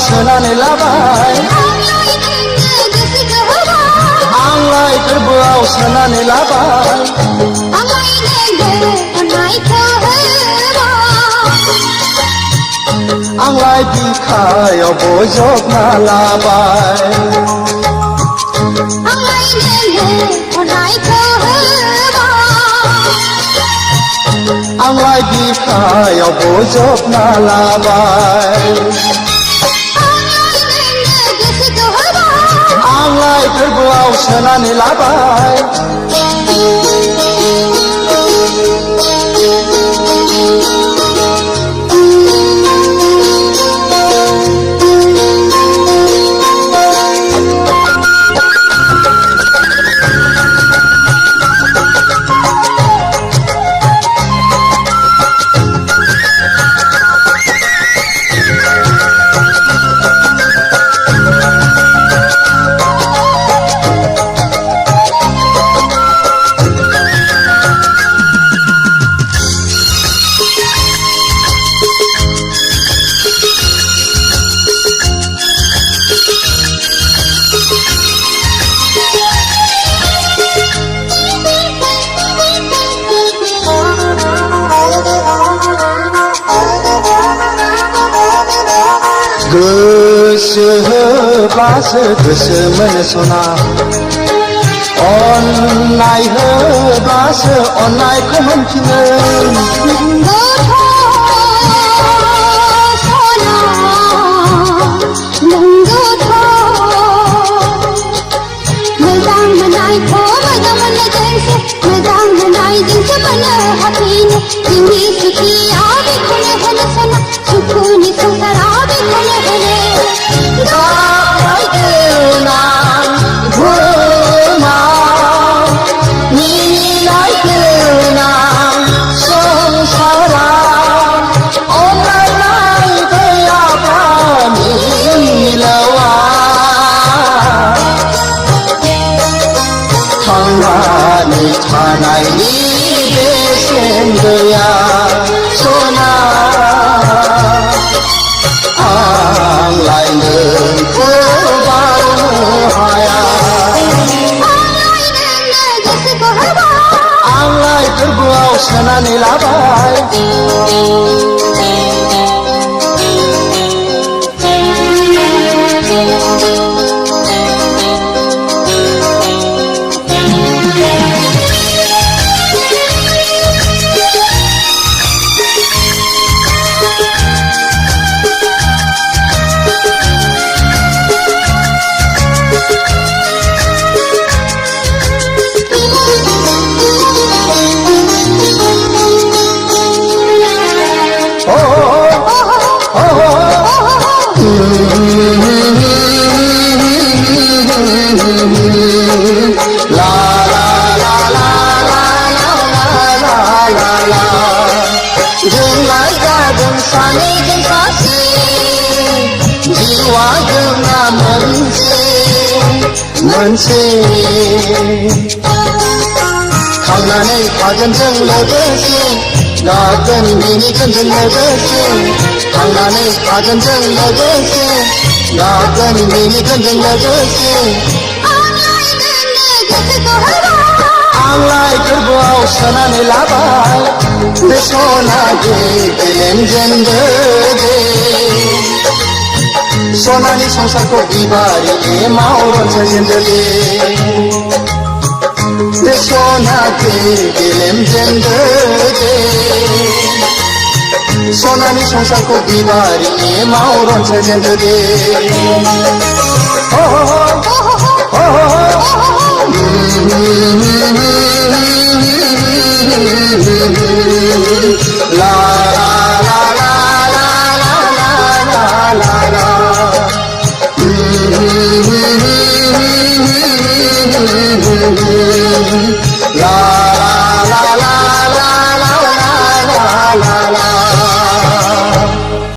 सोनानै लाबाय आंलाय गोरबोआव सोनानै लाबाय आंलाय बिखायाव बजबना लाबाय आंलाय बिखायाव बजबना लाबाय आंलाय गोरबोआव सोनानै लाबाय गोसो होब्लासो गोसो मोनो सना अननाय होब्लासो अननायखौ मोनफिनो मोजां मोननायजोंसो मोनो हाबफैनो जोंनि सुखिया बेखौनो होनो सना सुखुनि संसारा बेखौनो होनो थांनानै थानायनि बेसेन गैया सना आंलाय नोंखौ बावनो हाया आंलाय गोरबोआव सोनानै लाबाय जोंलाय जादों सानैजों सासे जिउआ जोंना मोनसे थांनानै थागोन जों लोगोसे लागोन मिनिगोन जों लोगोसे थांनानै थागोन जों लोगोसे लागोन मिनिगोन जों लोगोसे आंलाय गोरबोआव सोनानै लाबाय बे सना गेलेमजों गोदे सनानि संसारखौ बिबारि एमाव रनसायजेनदो बे सना गेलेमजों गोदे सनानि संसारखौ बिबारि एमाव रनसायजेनदो la